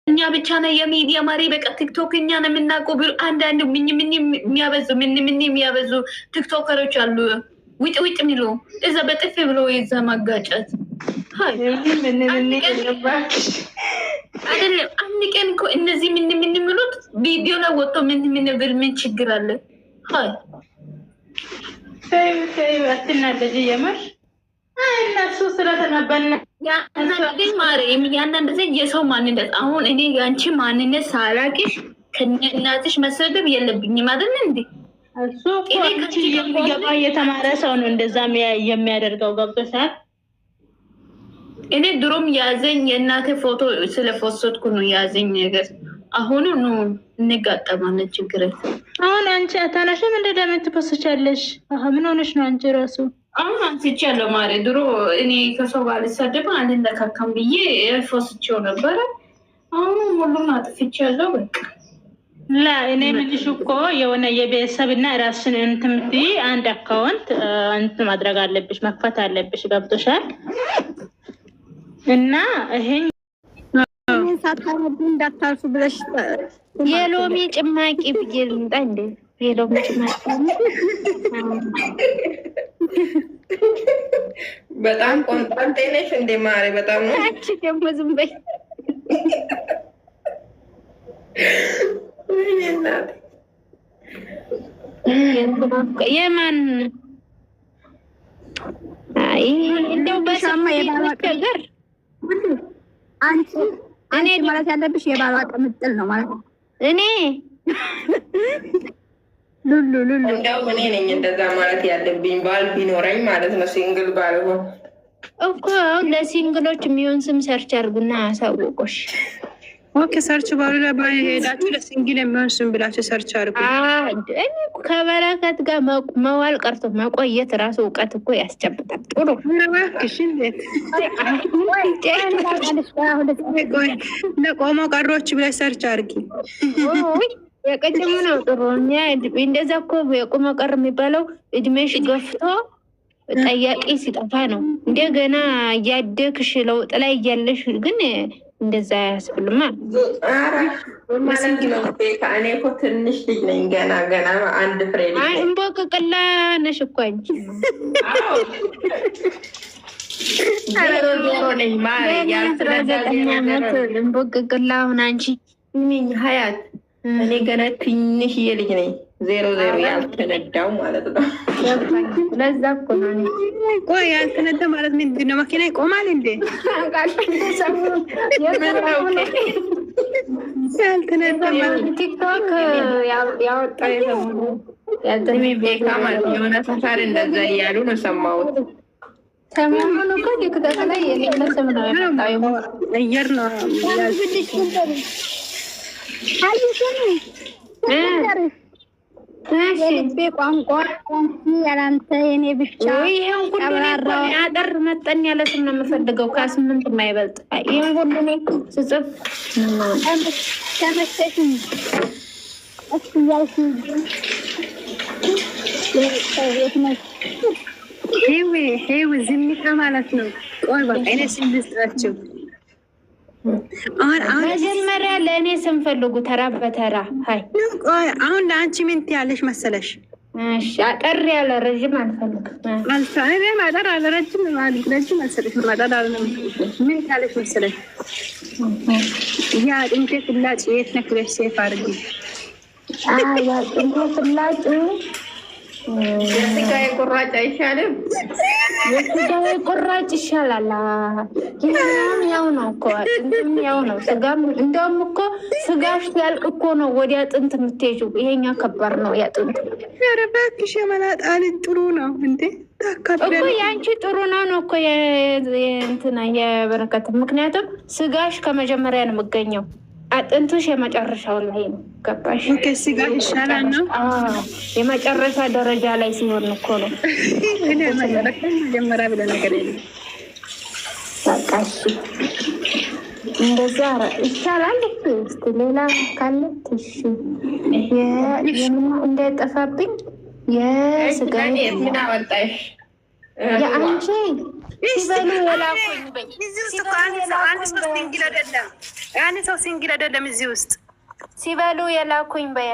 እኛ ብቻ ነው የሚዲያ ማሪ በቃ ቲክቶክ እኛ ነው የምናውቀው። አንዳንድ ምን የሚያበዙ ቲክቶከሮች አሉ። ውጭ የሚሉ እዛ በጥፊ ብሎ ይዛ ማጋጨት አይደለም። አንድ ቀን እኮ እነዚህ ምን የሚሉት ቪዲዮ ላይ ወጥቶ ምን ችግር አለ? ሀይ አትናደጂ የምር እነሱ ስለተነበነ ያንዳንድ ጊዜ የሰው ማንነት አሁን እኔ የአንቺ ማንነት ሳላቂሽ ከእናትሽ መሰደብ የለብኝም አይደል እንዴ? እሱ የሚገባ የተማረ ሰው ነው እንደዛ የሚያደርገው። ገብቶሻል? እኔ ድሮም ያዘኝ የእናቴ ፎቶ ስለፎሰትኩ ነው ያዘኝ ነገር። አሁኑ ነው እንጋጠማለን። ችግር አሁን አንቺ አታናሽም እንደ ደመት ትፖስቻለሽ። ምን ሆነሽ ነው አንቺ ራሱ? አሁን አንስቻለሁ ማለት ድሮ እኔ ከሰው ባልሳደብ አልነካካም ብዬ ፎስቼው ነበረ። አሁን ሁሉም አጥፍቻለሁ በቃ። ላ እኔ ምልሽ እኮ የሆነ የቤተሰብና ራስሽን እንትምት አንድ አካውንት አንተ ማድረግ አለብሽ፣ መክፈት አለብሽ። ገብቶሻል? እና ይሄን ሳታረዱ እንዳታልፉ ብለሽ የሎሚ ጭማቂ ብዬ ልምጣ እንዴ? የሎሚ ጭማቂ በጣም ቆንጣንጤ ነሽ እንዴ ማሬ? በጣም ነው። አንቺ ደግሞ ዝም በይ። የማን አይ እንደው በሰማ የባላቀር አንቺ እኔ ማለት ያለብሽ የባሏ ቅምጥል ነው ማለት ነው። እኔ ሉሉ እንደው እኔ ነኝ እንደዛ ማለት ያለብኝ ባል ቢኖረኝ ማለት ነው። ሲንግል ባልሆን እኮ ለሲንግሎች የሚሆን ስም ሰርች አድርጉና አሳውቆሽ። ኦኬ ሰርች ባሉ ላይ ሄዳችሁ ለሲንግል የሚሆን ስም ብላችሁ ሰርች አድርጉ። እኔ ከበረከት ጋር መዋል ቀርቶ መቆየት ራሱ እውቀት እኮ ያስጨብጣል። ጥሩ ለቆሞ ቀሮች ብለሽ ሰርች አድርጊ። የቅድሙ ነው ጥሩ። እንደዛ እኮ የቆመ ቀር የሚባለው እድሜሽ ገፍቶ ጠያቂ ሲጠፋ ነው። እንደገና እያደግሽ ለውጥ ላይ እያለሽ ግን እንደዛ ያስብልማ ማለት ነው። እኔ እኮ ትንሽ ልጅ ነኝ ገና አንድ ፍሬ ልጅ ነኝ። እንቦቅቅላ ነሽ እኮ አንቺ። ዜሮ ነኝ ማለት እንቦቅቅላ አሁን አንቺ ሚኝ ሀያት እኔ ገና ትንሽዬ ልጅ ነኝ። ዜሮ ያልተነዳው ማለት ነው። ለዛ እኮ ነው። ቆይ ያልተነዳ ማለት ምንድን ነው? መኪና ይቆማል እንዴ? ያልተነዳ ማለት ቲክቶክ ያወጣው ቤካ ማለት የሆነ ሰፈር እንደዛ እያሉ ነው ሰማሁት። ሰሞኑን እኮ ቲክቶክ ላይ የሌለስም ነው ያወጣው። አየር ነው የልቤ ቋንቋ ያላንተ የኔ ብቻ። ይሄን ሁሉ አጠር መጠን ያለ ስም ነው የምፈልገው፣ ከ8 የማይበልጥ። ይሄን ሁሉ እኔ ስጽፍ ተመቸሽኝ እሱ እያልሽ ሄዊ ዝምታ ማለት ነው። ቆይ በቃ እኔ ስም ልስጣችሁ። መጀመሪያ ለእኔ ስም ፈልጉ ተራ በተራ። ሀይ አሁን ለአንቺ ምን ትያለሽ መሰለሽ? አጠር ያለ ረዥም አልፈልግም። አጠር ያለ ረዥም መሰለሽ? አጠር ያለ ምን ትያለሽ መሰለሽ? ያ ጥንቴ ፍላጭ የት ነክ ብለሽ ሴፍ አድርጊ። ያ ጥንቴ ፍላጭ የስጋ ቁራጭ አይሻልም? የስጋ ቁራጭ ይሻላል። ይሄም ያው ነው እኮ አጥንትም ያው ነው። ስጋም እንደውም እኮ ስጋሽ ያልቅ እኮ ነው ወዲያ አጥንት የምትሄጂው። ይሄኛ ከባድ ነው ያጥንት። ኧረ እባክሽ የመላጣል ጥሩ ነው እንዴ? እኮ ያንቺ ጥሩ ነው እኮ እንትና የበረከት። ምክንያቱም ስጋሽ ከመጀመሪያ ነው የምገኘው፣ አጥንቱሽ የመጨረሻው ላይ ነው። ገባሽ? ስጋ ይሻላል ነው የመጨረሻ ደረጃ ላይ ሲሆን እኮ ነው። መጀመሪያ ብለ ነገር የለም። በቃ እሺ እንደዛ ይቻላል። እስኪ ሌላ ካለ እሺ እንዳይጠፋብኝ የስጋ ምን አወጣሽ? የአንቺ ሲበሉ የላኩኝ በይ። እዚህ ውስጥ እኮ አንድ ሰው ሲንግል አይደለም፣ አንድ ሰው ሲንግል አይደለም። እዚህ ውስጥ ሲበሉ የላኩኝ በይ።